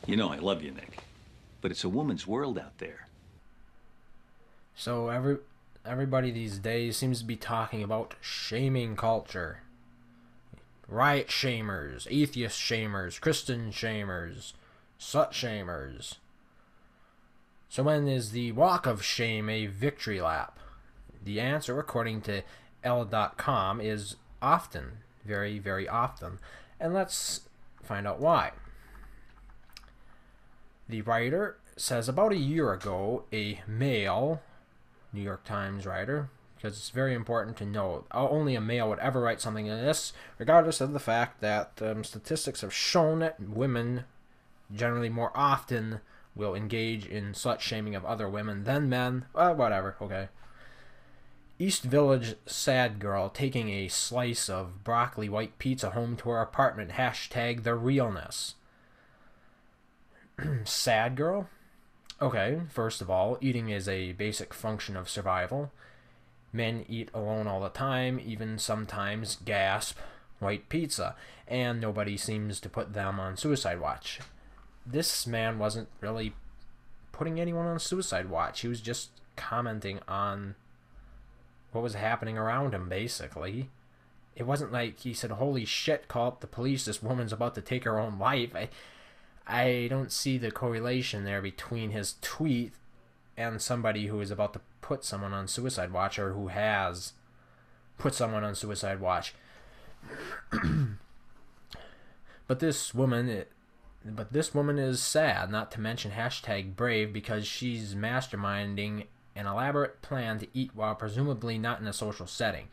You know I love you, Nick. But it's a woman's world out there. So everybody these days seems to be talking about shaming culture. Riot shamers, atheist shamers, Christian shamers, slut shamers. So when is the walk of shame a victory lap? The answer, according to L.com, is often. Very, very often. And let's find out why. The writer says about a year ago, a male New York Times writer, because it's very important to know only a male would ever write something like this, regardless of the fact that statistics have shown that women generally more often will engage in slut shaming of other women than men. Whatever, okay. East Village sad girl taking a slice of broccoli white pizza home to her apartment. Hashtag the realness. Sad girl? Okay, first of all, eating is a basic function of survival. Men eat alone all the time, even sometimes gasp white pizza, and nobody seems to put them on suicide watch. This man wasn't really putting anyone on suicide watch. He was just commenting on what was happening around him, basically. It wasn't like he said, holy shit, call up the police, this woman's about to take her own life. I don't see the correlation there between his tweet and somebody who is about to put someone on suicide watch, or who has put someone on suicide watch. But this woman is sad, not to mention hashtag brave, because she's masterminding an elaborate plan to eat while presumably not in a social setting.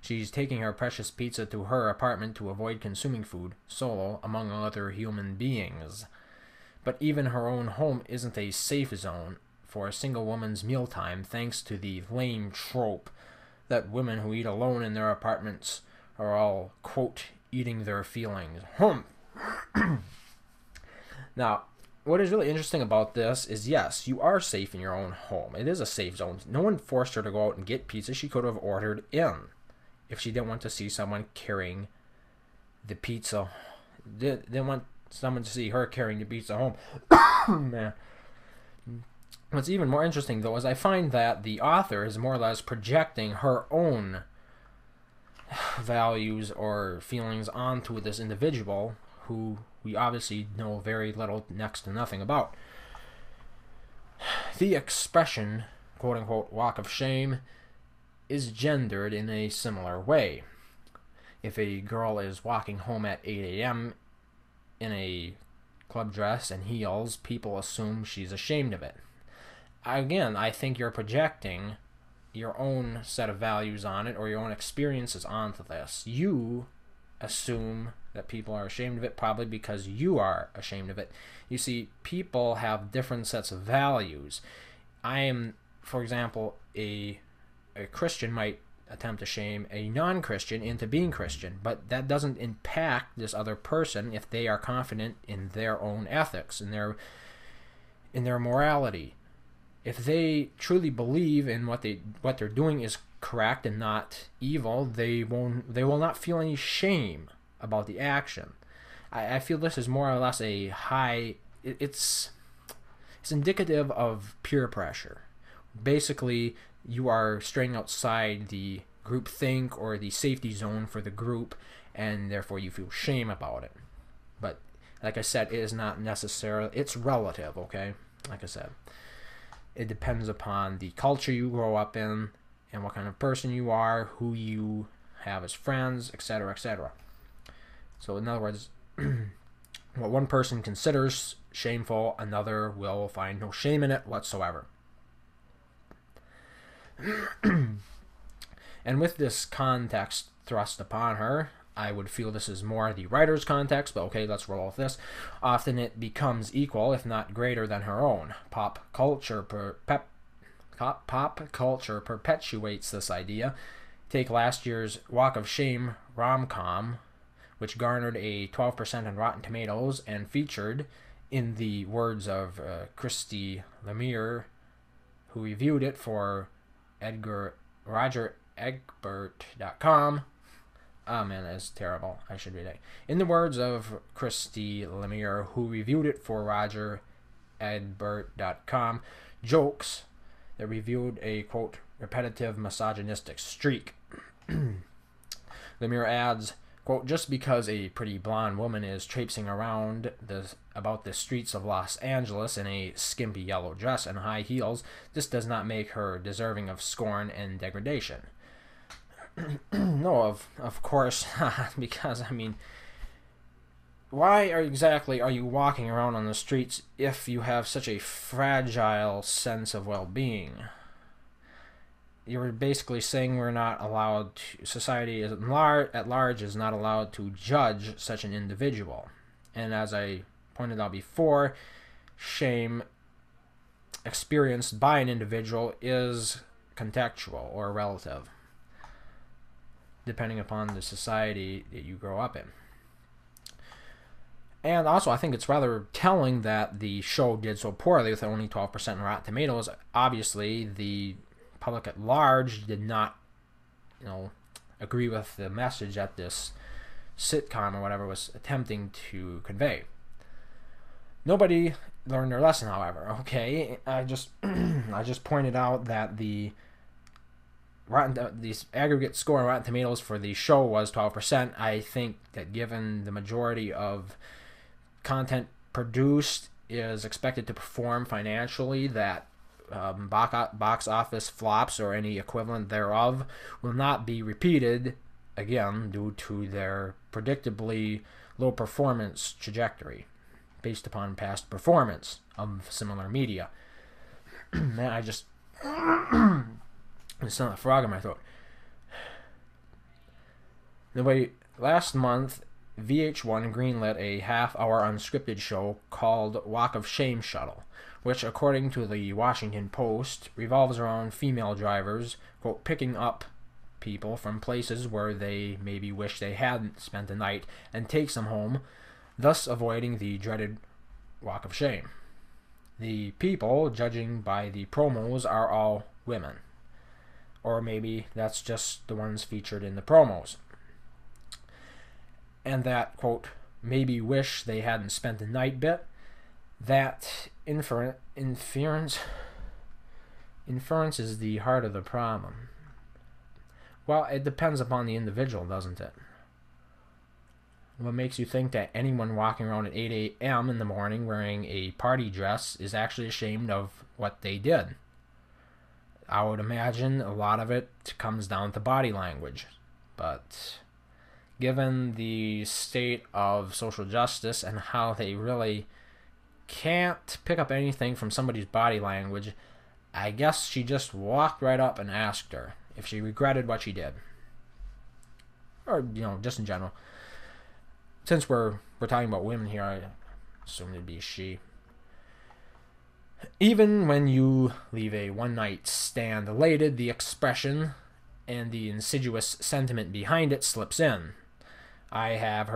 She's taking her precious pizza to her apartment to avoid consuming food, solo, among other human beings. But even her own home isn't a safe zone for a single woman's mealtime, thanks to the lame trope that women who eat alone in their apartments are all, quote, eating their feelings. Now, what is really interesting about this is, yes, you are safe in your own home. It is a safe zone. No one forced her to go out and get pizza. She could have ordered in if she didn't want to see someone carrying the pizza. Didn't want someone to see her carrying the pizza home. Man. What's even more interesting, though, is I find that the author is more or less projecting her own values or feelings onto this individual who we obviously know very little, next to nothing about. The expression, quote-unquote, walk of shame, is gendered in a similar way. If a girl is walking home at 8 a.m. in a club dress and heels, people assume she's ashamed of it. Again, I think you're projecting your own set of values on it, or your own experiences onto this. You assume that people are ashamed of it, probably because you are ashamed of it. You see, people have different sets of values. I am, for example, a Christian might attempt to shame a non-Christian into being Christian, but that doesn't impact this other person if they are confident in their own ethics, in their morality. If they truly believe in what they're doing is correct and not evil, they will not feel any shame about the action. I feel this is more or less a high. It's indicative of peer pressure. Basically, you are straying outside the group think or the safety zone for the group, and therefore you feel shame about it. But like I said, it is not necessarily. It's relative. Okay, like I said. It depends upon the culture you grow up in and what kind of person you are, who you have as friends, etc., etc. So in other words, what one person considers shameful, another will find no shame in it whatsoever. And with this context thrust upon her, I would feel this is more the writer's context, but okay, let's roll with this. Often it becomes equal, if not greater than her own. Pop culture perpetuates this idea. Take last year's Walk of Shame rom-com, which garnered a 12% on Rotten Tomatoes and featured, in the words of Christy Lemire, who reviewed it for RogerEgbert.com, Oh man, that's terrible. I should read it. In the words of Christy Lemire, who reviewed it for RogerEdbert.com, jokes that reviewed a, quote, repetitive misogynistic streak. Lemire adds, quote, just because a pretty blonde woman is traipsing around about the streets of Los Angeles in a skimpy yellow dress and high heels, this does not make her deserving of scorn and degradation. No, of course not, because, I mean, why exactly are you walking around on the streets if you have such a fragile sense of well-being? You're basically saying we're not allowed to, society at large is not allowed to judge such an individual. And as I pointed out before, shame experienced by an individual is contextual or relative, depending upon the society that you grow up in. And also, I think it's rather telling that the show did so poorly with only 12% in Rotten Tomatoes. Obviously, the public at large did not, agree with the message that this sitcom or whatever was attempting to convey. Nobody learned their lesson, however. Okay, I just pointed out that the aggregate score on Rotten Tomatoes for the show was 12%. I think that given the majority of content produced is expected to perform financially, that box office flops or any equivalent thereof will not be repeated again due to their predictably low performance trajectory based upon past performance of similar media. Man, I just it's not a frog in my throat. Anyway, last month VH1 greenlit a half-hour unscripted show called Walk of Shame Shuttle, which, according to the Washington Post, revolves around female drivers, quote, picking up people from places where they maybe wish they hadn't spent the night and takes them home, thus avoiding the dreaded Walk of Shame. The people, judging by the promos, are all women. Or maybe that's just the ones featured in the promos. And that, quote, maybe wish they hadn't spent the night bit, that inference is the heart of the problem. Well, it depends upon the individual, doesn't it? What makes you think that anyone walking around at 8 a.m. in the morning wearing a party dress is actually ashamed of what they did? I would imagine a lot of it comes down to body language. But given the state of social justice and how they really can't pick up anything from somebody's body language, I guess she just walked right up and asked her if she regretted what she did. Or, just in general. Since we're talking about women here, I assume it'd be she. Even when you leave a one-night stand elated, the expression and the insidious sentiment behind it slips in. I have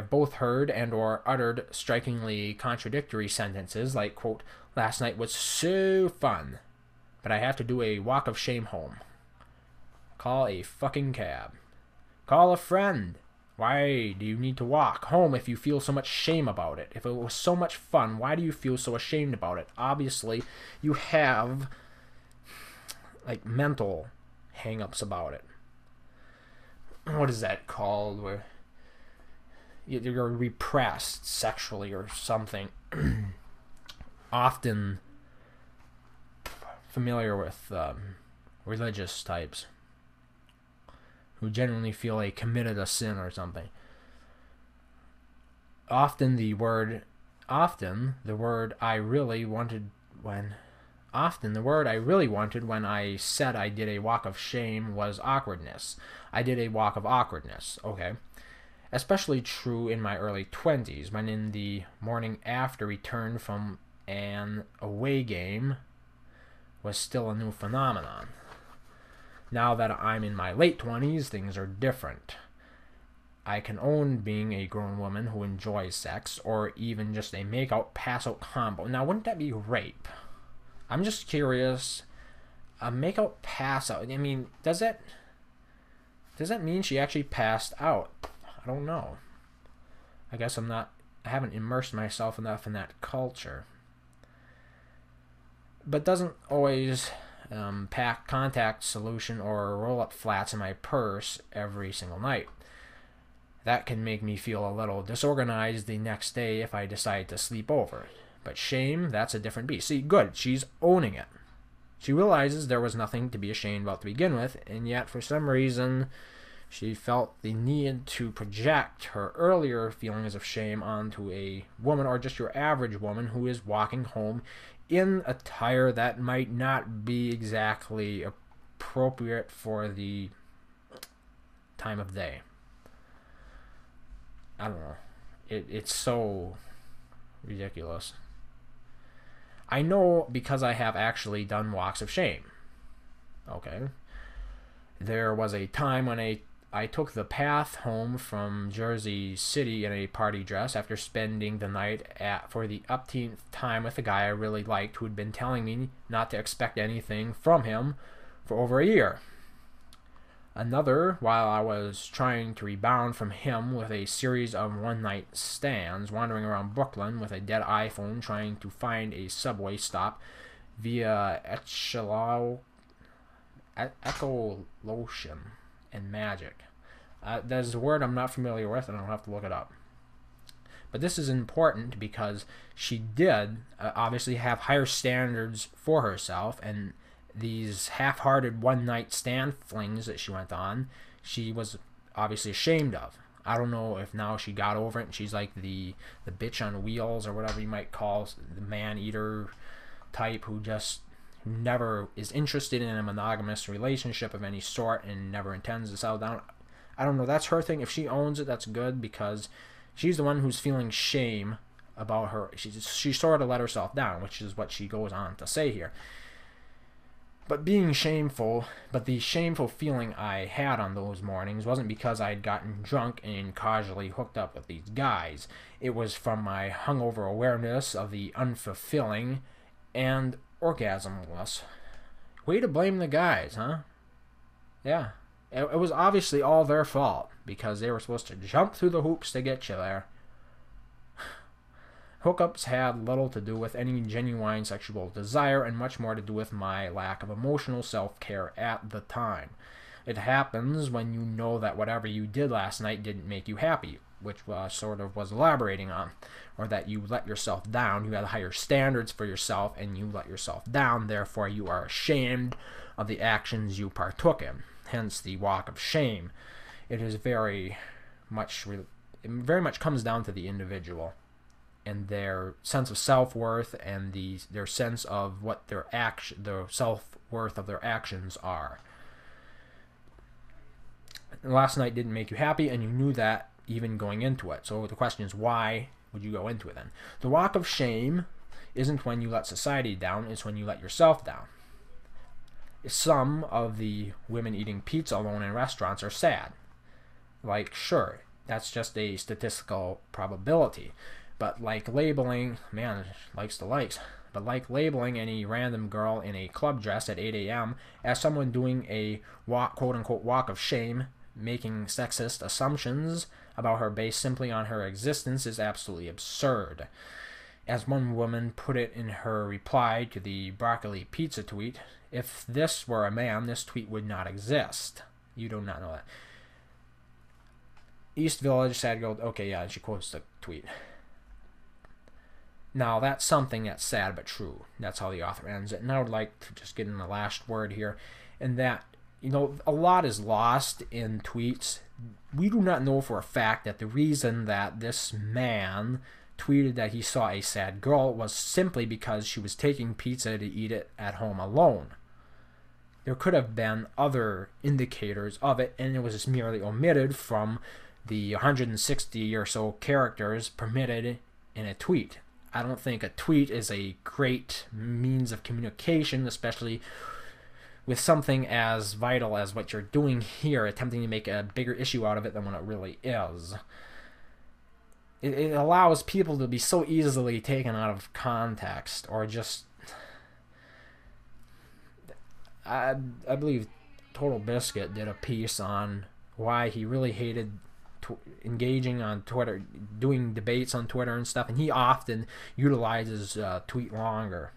both heard and or uttered strikingly contradictory sentences like, quote, last night was so fun, but I have to do a walk of shame home. Call a fucking cab. Call a friend. Why do you need to walk home if you feel so much shame about it? If it was so much fun, why do you feel so ashamed about it? Obviously, you have, mental hang-ups about it. What is that called? Where you're repressed sexually or something. Often familiar with religious types who genuinely feel they committed a sin or something. Often the word I really wanted when I said I did a walk of shame was awkwardness. I did a walk of awkwardness, okay? Especially true in my early 20s, when in the morning after return from an away game was still a new phenomenon. Now that I'm in my late 20s, things are different. I can own being a grown woman who enjoys sex, or even just a make-out, pass-out combo. Now, wouldn't that be rape? I'm just curious. A make-out, pass-out, I mean, does it... Does that mean she actually passed out? I don't know. I guess I haven't immersed myself enough in that culture. But doesn't always pack contact solution or roll-up flats in my purse every single night. That can make me feel a little disorganized the next day if I decide to sleep over. But shame, that's a different beast. See, good, she's owning it. She realizes there was nothing to be ashamed about to begin with, and yet for some reason she felt the need to project her earlier feelings of shame onto a woman, or just your average woman, who is walking home in attire that might not be exactly appropriate for the time of day. I don't know. It's so ridiculous. I know because I have actually done walks of shame. Okay. There was a time when I took the path home from Jersey City in a party dress after spending the night for the upteenth time with a guy I really liked who had been telling me not to expect anything from him for over a year. Another, while I was trying to rebound from him with a series of one-night stands, wandering around Brooklyn with a dead iPhone trying to find a subway stop via echolocation and magic. That is a word I'm not familiar with, and I'll have to look it up. But this is important because she did obviously have higher standards for herself, and these half-hearted one-night stand flings that she went on, she was obviously ashamed of. I don't know if now she got over it and she's like the bitch on wheels, or whatever you might call the man-eater type who never is interested in a monogamous relationship of any sort and never intends to settle down. I don't know. That's her thing. If she owns it, that's good, because she's the one who's feeling shame about her. She sort of let herself down, which is what she goes on to say here. But the shameful feeling I had on those mornings wasn't because I'd gotten drunk and casually hooked up with these guys. It was from my hungover awareness of the unfulfilling and orgasmless. Way to blame the guys, huh? Yeah. It was obviously all their fault, because they were supposed to jump through the hoops to get you there. Hookups had little to do with any genuine sexual desire and much more to do with my lack of emotional self-care at the time. It happens when you know that whatever you did last night didn't make you happy, which sort of was elaborating on, or that you let yourself down. You had higher standards for yourself and you let yourself down, therefore you are ashamed of the actions you partook in, hence the walk of shame. It very much comes down to the individual and their sense of self-worth and their sense of what the self-worth of their actions are. Last night didn't make you happy, and you knew that even going into it. So the question is, why would you go into it then? The walk of shame isn't when you let society down, it's when you let yourself down. Some of the women eating pizza alone in restaurants are sad. Like, sure, that's just a statistical probability. But like labeling, man, likes the likes. But like labeling any random girl in a club dress at 8 a.m. as someone doing a quote-unquote walk of shame, making sexist assumptions about her based simply on her existence, is absolutely absurd. As one woman put it in her reply to the broccoli pizza tweet, if this were a man, this tweet would not exist. You do not know that. East Village, sad girl. Okay, yeah, she quotes the tweet. Now, that's something that's sad but true. That's how the author ends it. And I would like to just get in the last word here. And that, a lot is lost in tweets. We do not know for a fact that the reason that this man tweeted that he saw a sad girl was simply because she was taking pizza to eat it at home alone. There could have been other indicators of it, and it was just merely omitted from the 160 or so characters permitted in a tweet. I don't think a tweet is a great means of communication, especially with something as vital as what you're doing here, attempting to make a bigger issue out of it than what it really is. It allows people to be so easily taken out of context, or just... I believe Total Biscuit did a piece on why he really hated engaging on Twitter, doing debates on Twitter and stuff, and he often utilizes tweet longer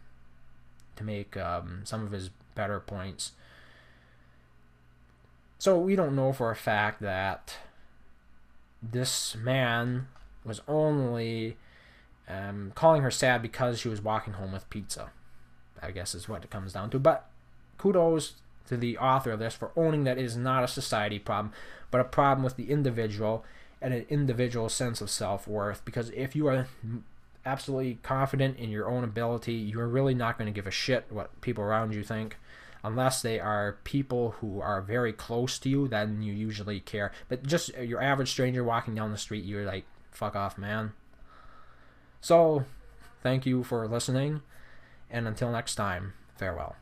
to make some of his better points. So we don't know for a fact that this man was only calling her sad because she was walking home with pizza, I guess is what it comes down to. But kudos to the author of this for owning that it is not a society problem, but a problem with the individual and an individual sense of self-worth. Because if you are absolutely confident in your own ability, you're really not going to give a shit what people around you think, unless they are people who are very close to you. Then you usually care. But just your average stranger walking down the street, you're like, fuck off, man. So thank you for listening, and until next time, farewell.